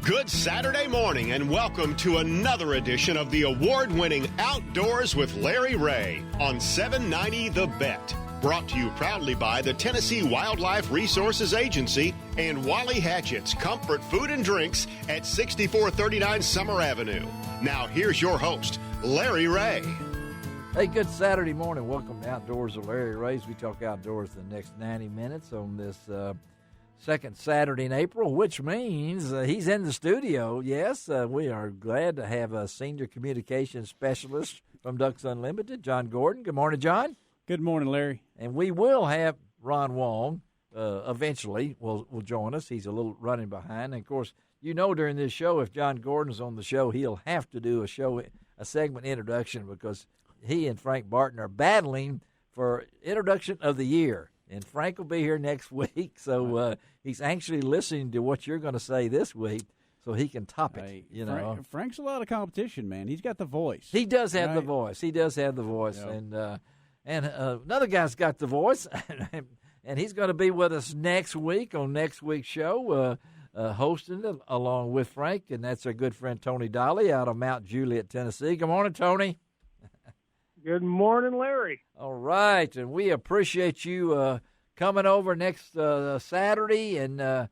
Good Saturday morning and welcome to another edition of the award-winning Outdoors with Larry Ray on 790 The Bet. Brought to you proudly by the Tennessee Wildlife Resources Agency and Wally Hatchett's Comfort Food and Drinks at 6439 Summer Avenue. Now here's your host, Larry Ray. Hey, good Saturday morning. Welcome to Outdoors with Larry Ray. We talk outdoors the next 90 minutes on this second Saturday in April, which means he's in the studio. Yes, we are glad to have a senior communications specialist from Ducks Unlimited, John Gordon. Good morning, John. Good morning, Larry. And we will have Ron Wong eventually will join us. He's a little running behind. And, of course, you know during this show, if John Gordon's on the show, he'll have to do a segment introduction because he and Frank Barton are battling for introduction of the year. And Frank will be here next week, so he's actually listening to what you're going to say this week so he can top it, Hey, you know. Frank's a lot of competition, man. He's got the voice. He does have right? the voice. He does have the voice. Yep. And another guy's got the voice, and he's going to be with us next week on next week's show, hosting it along with Frank, and that's our good friend Tony Dolly out of Mount Juliet, Tennessee. Good morning, Tony. Good morning, Larry. All right, and we appreciate you coming over next Saturday and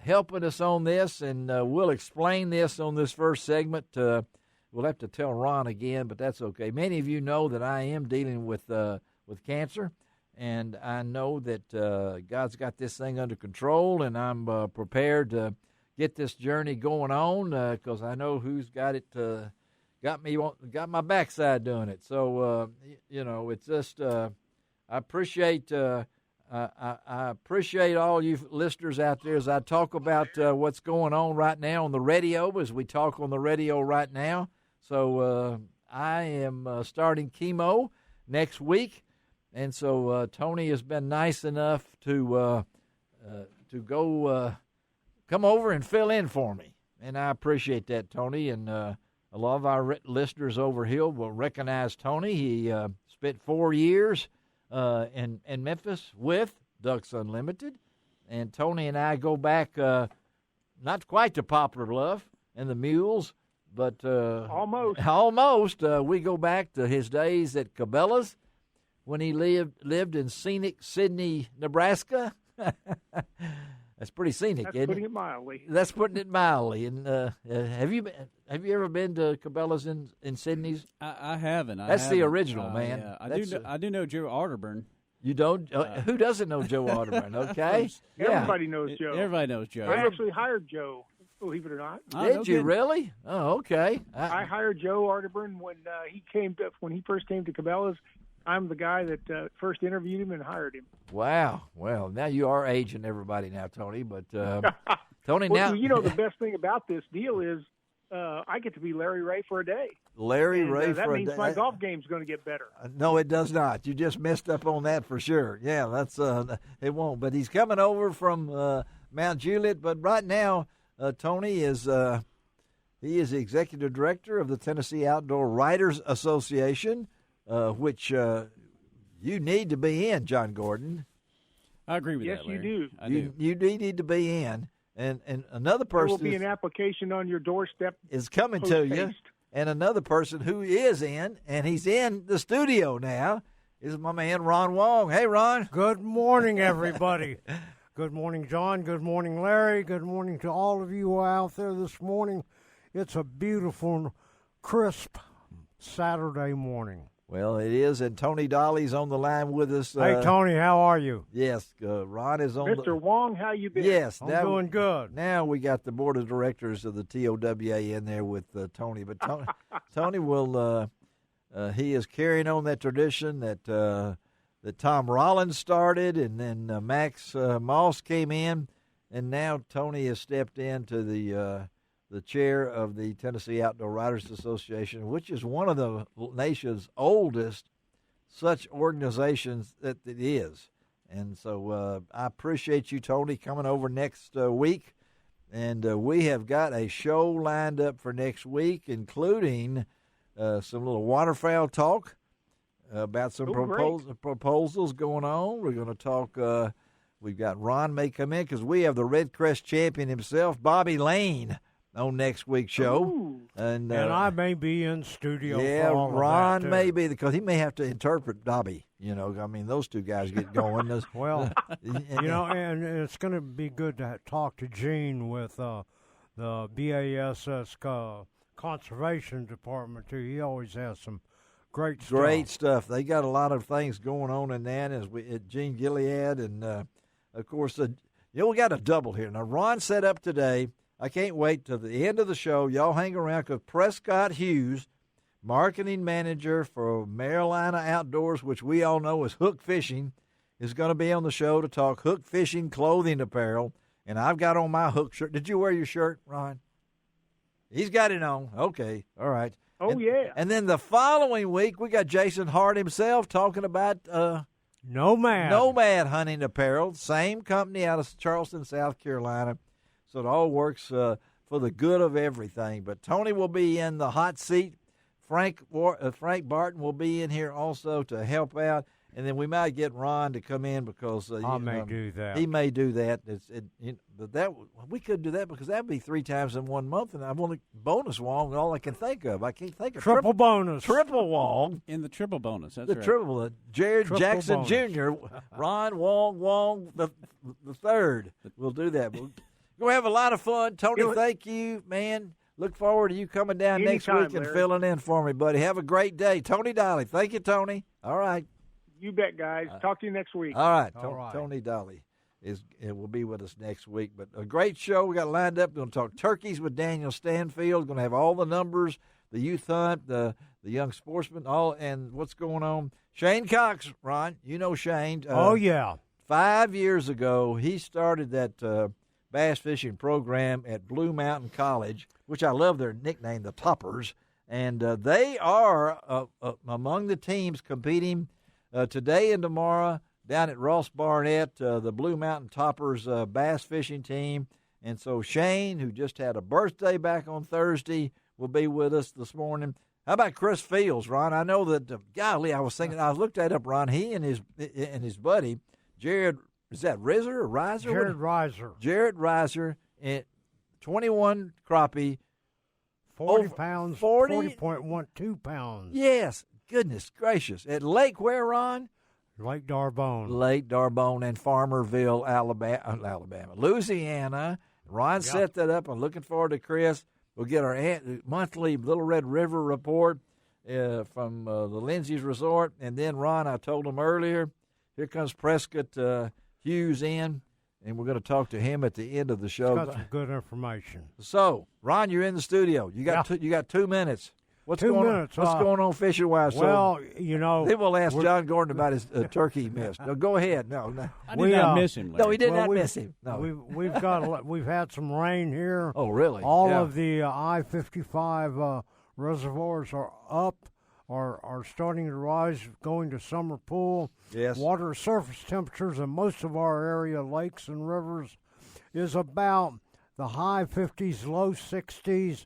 helping us on this, and we'll explain this on this first segment. We'll have to tell Ron again, but that's okay. Many of you know that I am dealing with cancer, and I know that God's got this thing under control, and I'm prepared to get this journey going on because I know who's got it. Got my backside doing it. So you know, it's just I appreciate I appreciate all you listeners out there as I talk about what's going on right now on the radio, as we talk on the radio right now. So I am starting chemo next week, and so Tony has been nice enough to go come over and fill in for me, and I appreciate that, Tony. And a lot of our listeners over here will recognize Tony. He spent 4 years in Memphis with Ducks Unlimited, and Tony and I go back not quite to Poplar Bluff and the Mules, but almost. We go back to his days at Cabela's when he lived in scenic Sidney, Nebraska. That's pretty scenic, That's isn't putting it? it mildly. That's putting it mildly. And have you ever been to Cabela's in Sydney's? I haven't. That's the original, man. Yeah. I do know Joe Arterburn. You don't? Who doesn't know Joe Arterburn? Okay, Everybody knows Joe. Everybody knows Joe. I actually hired Joe, believe it or not. Oh, Did no you kidding. really? Oh, okay. I hired Joe Arterburn when he first came to Cabela's. I'm the guy that first interviewed him and hired him. Wow. Well, now you are aging everybody now, Tony. But Tony, Well, now you know the best thing about this deal is I get to be Larry Ray for a day. Larry And, Ray that for means a day. my golf game's going to get better. No, it does not. You just messed up on that for sure. Yeah, that's it won't. But he's coming over from Mount Juliet. But right now, Tony is he is the executive director of the Tennessee Outdoor Writers Association, which you need to be in, John Gordon. I agree with Yes, that, Larry. you do. I do. You need to be in. And another There will person be an application on your doorstep. is coming to you. post-haste. And another person who is in, and he's in the studio now, is my man Ron Wong. Hey, Ron. Good morning, everybody. Good morning, John. Good morning, Larry. Good morning to all of you out there this morning. It's a beautiful, crisp Saturday morning. Well, it is, and Tony Dolly's on the line with us. Hey, Tony, how are you? Yes, Ron is on Mr. Wong, how you been? Yes, I'm doing good. Now we got the board of directors of the TOWA in there with Tony, but Tony will. He is carrying on that tradition that Tom Rollins started, and then Max Moss came in, and now Tony has stepped into the chair of the Tennessee Outdoor Writers Association, which is one of the nation's oldest such organizations that it is. And so I appreciate you, Tony, coming over next week. And we have got a show lined up for next week, including some little waterfowl talk about some proposals going on. We're going to talk we've got Ron may come in because we have the Red Crest champion himself, Bobby Lane, on next week's show. Ooh. And I may be in studio. yeah, for all Ron of that, may too. be because he may have to interpret Bobby. I mean, those two guys get going. Well, and it's going to be good to talk to Gene with the BASS Conservation Department, too. He always has some great stuff. Great stuff. They got a lot of things going on in that at Gene Gilead, and of course, we got a double here. Now, Ron set up today. I can't wait till the end of the show. Y'all hang around because Prescott Hughes, marketing manager for Maryland Outdoors, which we all know is Hook Fishing, is going to be on the show to talk hook fishing clothing apparel. And I've got on my hook shirt. Did you wear your shirt, Ron? He's got it on. Okay. All right. Oh, yeah. And then the following week, we got Jason Hart himself talking about Nomad hunting apparel. Same company out of Charleston, South Carolina. So it all works for the good of everything. But Tony will be in the hot seat. Frank Barton will be in here also to help out. And then we might get Ron to come in because I may do that. He may do that. But we could do that because that'd be 3 times in 1 month, and I've only bonus Wong. All I can think of. I can't think of triple bonus. Triple Wong. In the triple bonus. That's The right. triple. Jared Triple Jackson bonus. Jr. Ron Wong the third. We'll do that. We're gonna have a lot of fun. Tony, thank you, man. Look forward to you coming down next Anytime, week and Larry. filling in for me, buddy. Have a great day. Tony Dolly. Thank you, Tony. All right. You bet, guys. Talk to you next week. All right. All right. Tony Dolly will be with us next week. But a great show we got lined up. We're going to talk turkeys with Daniel Stanfield. Going to have all the numbers, the youth hunt, the young sportsman, and what's going on. Shane Cox, Ron, you know Shane. Oh, yeah. 5 years ago, he started that bass fishing program at Blue Mountain College, which I love their nickname, the Toppers. And they are among the teams competing today and tomorrow down at Ross Barnett, the Blue Mountain Toppers bass fishing team. And so Shane, who just had a birthday back on Thursday, will be with us this morning. How about Chris Fields, Ron? I know that, golly, I looked that up, Ron. He and his buddy, Jared, is that Riser or Riser? Jared Reiser. Jared Reiser, 21 crappie. 40 pounds, 40.12 pounds. Yes, goodness gracious. At Lake where, Ron? Lake Darbone. Lake Darbone and Farmerville, Louisiana. Ron set that up. I'm looking forward to Chris. We'll get our monthly Little Red River report from the Lindsay's Resort. And then, Ron, I told him earlier, here comes Prescott Hughes in, and we're going to talk to him at the end of the show. Got some good information. So, Ron, you're in the studio. You got you got 2 minutes. What's going on? What's going on fishing wise? Well, then we'll ask John Gordon about his turkey he missed. No, go ahead. No. I did not miss him, Larry. No, he did not miss him. No, we've had some rain here. Oh, really? All of the I-55 reservoirs are up, are starting to rise, going to summer pool. Yes. Water surface temperatures in most of our area, lakes and rivers, is about the high 50s, low 60s.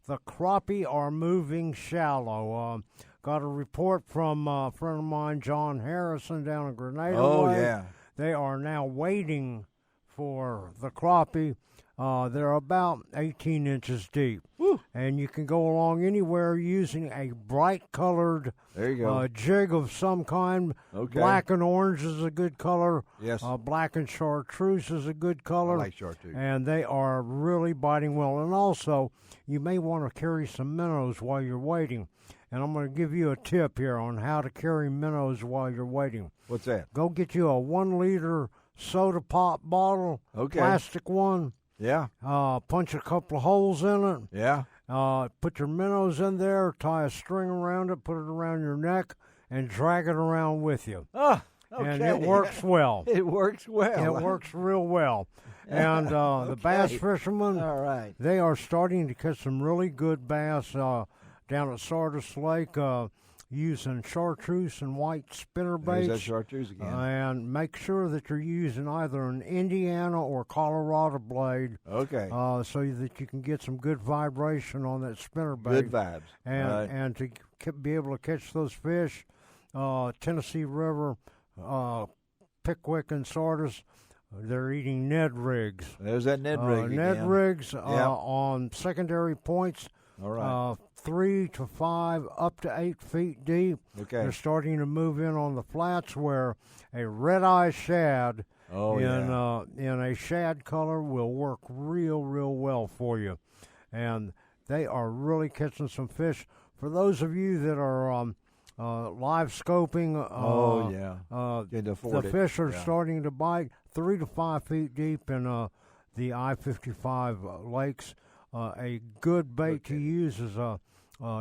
The crappie are moving shallow. Got a report from a friend of mine, John Harrison, down in Grenada. Oh, Way. yeah. They are now waiting for the crappie. They're about 18 inches deep. Woo. And you can go along anywhere using a bright-colored there you go. jig of some kind. Okay. Black and orange is a good color. Yes. Black and chartreuse is a good color. I like chartreuse. And they are really biting well. And also, you may want to carry some minnows while you're waiting. And I'm going to give you a tip here on how to carry minnows while you're waiting. What's that? Go get you a 1-liter soda pop bottle, plastic one. Yeah. Punch a couple of holes in it. Yeah. Put your minnows in there, tie a string around it, put it around your neck, and drag it around with you. Oh, okay. And it works well. It works well. It works real well. And the bass fishermen, all right, they are starting to catch some really good bass down at Sardis Lake using chartreuse and white spinnerbaits. There's that chartreuse again. And make sure that you're using either an Indiana or Colorado blade. Okay. So that you can get some good vibration on that spinnerbait. Good vibes. And to be able to catch those fish, Tennessee River, Pickwick and Sardis, They're eating Ned rigs. There's that Ned rig Ned again. rigs Yep. on secondary points. All right. 3 to 5, up to 8 feet deep. Okay. They're starting to move in on the flats where a red-eye shad in a shad color will work real well for you. And they are really catching some fish. For those of you that are live scoping, the fish are starting to bite 3 to 5 feet deep in the I-55 lakes. A good bait to use is a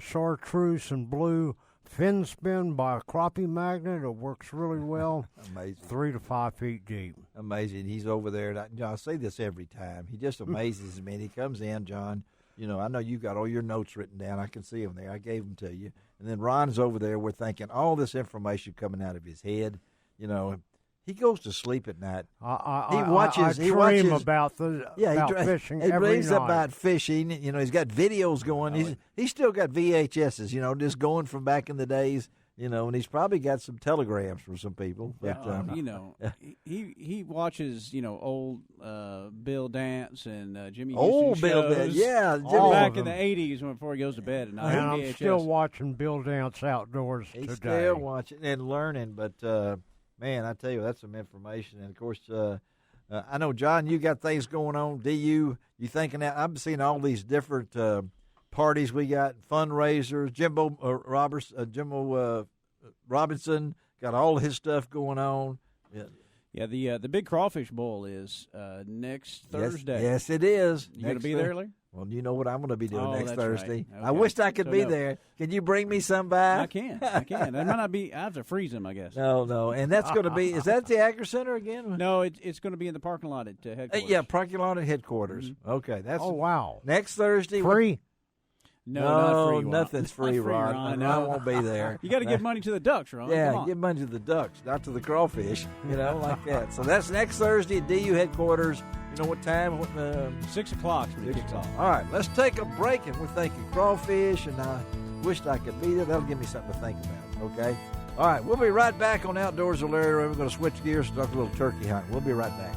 chartreuse and blue fin spin by a crappie magnet. It works really well. Amazing. 3 to 5 feet deep. Amazing. He's over there. And I say this every time. He just amazes me. He comes in, John. You know, I know you've got all your notes written down. I can see them there. I gave them to you. And then Ron's over there. We're thinking all this information coming out of his head. You know, he goes to sleep at night. I dream about fishing he every dreams night. about fishing. You know, he's got videos going. He's still got VHSs, you know, just going from back in the days. You know, and he's probably got some telegrams from some people. But, you know, he watches, you know, old Bill Dance and Jimmy Houston old Bill shows. Dance, yeah. Back in the 80s before he goes to bed at night. And I'm still watching Bill Dance outdoors he's today. Still watching and learning, but, man, I tell you, that's some information. And, of course, I know, John, you got things going on. You thinking that? I'm seeing all these different parties we got, fundraisers. Jimbo Robinson got all his stuff going on. Yeah, the Big Crawfish Bowl is next Thursday. Yes, it is. You going to be there, Larry? Well, you know what I'm going to be doing next Thursday. Right. Okay. I wished I could be there. Can you bring me some back? I can. That might not be. I have to freeze them, I guess. No. And that's going to be, is that at the Agri Center again? No, it's going to be in the parking lot at headquarters. Yeah, parking lot at headquarters. Mm-hmm. Okay. That's wow. Next Thursday. Free? No, not free, Ron. Nothing's free, Ron. No. I won't be there. You got to give money to the ducks, Ron. Yeah, give money to the ducks, not to the crawfish, you know, like that. So that's next Thursday at DU headquarters. You know what time? 6 o'clock. 6 o'clock. All right, let's take a break, and we're thinking crawfish, and I wished I could be there. That'll give me something to think about, okay? All right, we'll be right back on Outdoors with Larry Ray. We're going to switch gears and talk a little turkey hunting. We'll be right back.